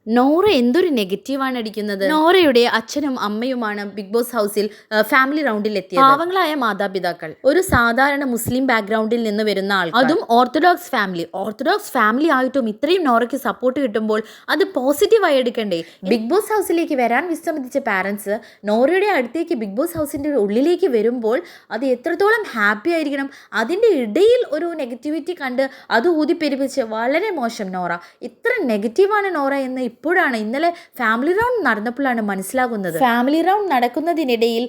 നോറ എന്തൊരു നെഗറ്റീവാണ് അടിക്കുന്നത്. നോറയുടെ അച്ഛനും അമ്മയുമാണ് ബിഗ് ബോസ് ഹൗസിൽ ഫാമിലി റൗണ്ടിൽ എത്തിയത്. പാവങ്ങളായ മാതാപിതാക്കൾ, ഒരു സാധാരണ മുസ്ലിം ബാക്ക്ഗ്രൗണ്ടിൽ നിന്ന് വരുന്ന ആൾ, അതും ഓർത്തഡോക്സ് ഫാമിലി ആയിട്ടും ഇത്രയും നോറയ്ക്ക് സപ്പോർട്ട് കിട്ടുമ്പോൾ അത് പോസിറ്റീവായി എടുക്കണ്ടേ. ബിഗ് ബോസ് ഹൗസിലേക്ക് വരാൻ വിസമ്മതിച്ച പാരൻസ് നോറയുടെ അടുത്തേക്ക് ബിഗ് ബോസ് ഹൗസിന്റെ ഉള്ളിലേക്ക് വരുമ്പോൾ അത് എത്രത്തോളം ഹാപ്പി ആയിരിക്കണം. അതിന്റെ ഇടയിൽ ഒരു നെഗറ്റിവിറ്റി കണ്ട് അത് ഊതിപ്പെരുപ്പിച്ച് വളരെ മോശം നോറ. ഇത്ര നെഗറ്റീവാണ് നോറ എന്ന് ഇപ്പോഴാണ്, ഇന്നലെ ഫാമിലി റൗണ്ട് നടന്നപ്പോഴാണ് മനസ്സിലാകുന്നത്. ഫാമിലി റൗണ്ട് നടക്കുന്നതിനിടയിൽ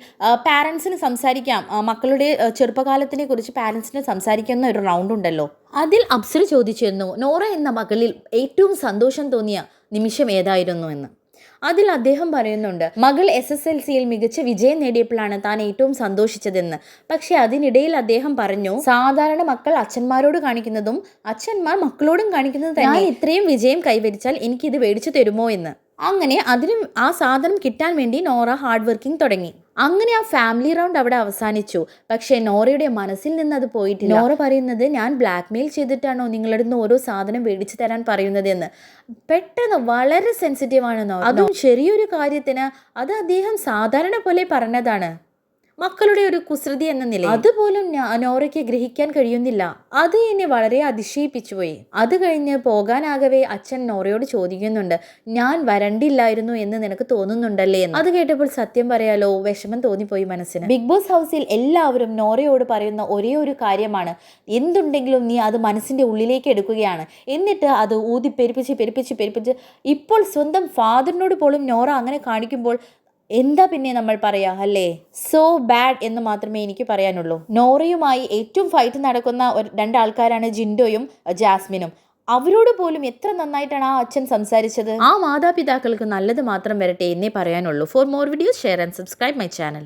പാരൻസിന് സംസാരിക്കാം, മക്കളുടെ ചെറുപ്പകാലത്തിനെ കുറിച്ച് പാരൻസിന് സംസാരിക്കുന്ന ഒരു റൗണ്ട് ഉണ്ടല്ലോ. അതിൽ അപ്സര ചോദിച്ചിരുന്നു നോറ എന്ന മകളിൽ ഏറ്റവും സന്തോഷം തോന്നിയ നിമിഷം ഏതായിരുന്നു എന്ന്. അതിൽ അദ്ദേഹം പറയുന്നുണ്ട്, മകൾ SSLCയിൽ മികച്ച വിജയം നേടിയപ്പോഴാണ് താൻ ഏറ്റവും സന്തോഷിച്ചതെന്ന്. പക്ഷെ അതിനിടയിൽ അദ്ദേഹം പറഞ്ഞു, സാധാരണ മക്കൾ അച്ഛന്മാരോട് കാണിക്കുന്നതും അച്ഛന്മാർ മക്കളോടും കാണിക്കുന്നതും തന്നെ, ഇത്രയും വിജയം കൈവരിച്ചാൽ എനിക്കിത് മേടിച്ചു തരുമോ എന്ന്. അങ്ങനെ അതിനും ആ സാധനം കിട്ടാൻ വേണ്ടി നോറ ഹാർഡ് വർക്കിംഗ് തുടങ്ങി. അങ്ങനെ ആ ഫാമിലി റൗണ്ട് അവിടെ അവസാനിച്ചു. പക്ഷേ നോറയുടെ മനസ്സിൽ നിന്ന് അത് പോയിട്ടില്ല. നോറ പറയുന്നത്, ഞാൻ ബ്ലാക്ക് മെയിൽ ചെയ്തിട്ടാണോ നിങ്ങളുടെ അടുത്ത് ഓരോ സാധനം മേടിച്ചു തരാൻ പറയുന്നത് എന്ന്. പെട്ടെന്ന് വളരെ സെൻസിറ്റീവാണ് നോറ. അതും ചെറിയൊരു കാര്യത്തിന് അത് അദ്ദേഹം സാധാരണ പോലെ പറഞ്ഞതാണ്, മക്കളുടെ ഒരു കുസൃതി എന്ന നില. അതുപോലും നോറയ്ക്ക് ഗ്രഹിക്കാൻ കഴിയുന്നില്ല. അത് എന്നെ വളരെ അതിശയിപ്പിച്ചുപോയി. അത് കഴിഞ്ഞ് പോകാനാകവേ അച്ഛൻ നോറയോട് ചോദിക്കുന്നുണ്ട്, ഞാൻ വരണ്ടില്ലായിരുന്നു എന്ന് നിനക്ക് തോന്നുന്നുണ്ടല്ലേ എന്ന്. അത് കേട്ടപ്പോൾ സത്യം പറയാലോ വിഷമം തോന്നിപ്പോയി മനസ്സിന്. ബിഗ് ബോസ് ഹൗസിൽ എല്ലാവരും നോറയോട് പറയുന്ന ഒരേ ഒരു കാര്യമാണ്, എന്തുണ്ടെങ്കിലും നീ അത് മനസ്സിന്റെ ഉള്ളിലേക്ക് എടുക്കുകയാണ്, എന്നിട്ട് അത് പെരുപ്പിച്ച് ഇപ്പോൾ സ്വന്തം ഫാദറിനോട് പോലും നോറ അങ്ങനെ കാണിക്കുമ്പോൾ എന്താ പിന്നെ നമ്മൾ പറയാ അല്ലേ. സോ ബാഡ് എന്ന് മാത്രമേ എനിക്ക് പറയാനുള്ളൂ. നോറയുമായി ഏറ്റവും ഫൈറ്റ് നടക്കുന്ന രണ്ടാൾക്കാരാണ് ജിൻഡോയും ജാസ്മിനും. അവരോട് പോലും എത്ര നന്നായിട്ടാണ് ആ അച്ഛൻ സംസാരിച്ചത്. ആ മാതാപിതാക്കൾക്ക് നല്ലത് മാത്രം വരട്ടെ എന്നേ പറയാനുള്ളൂ. For more videos share and subscribe my channel.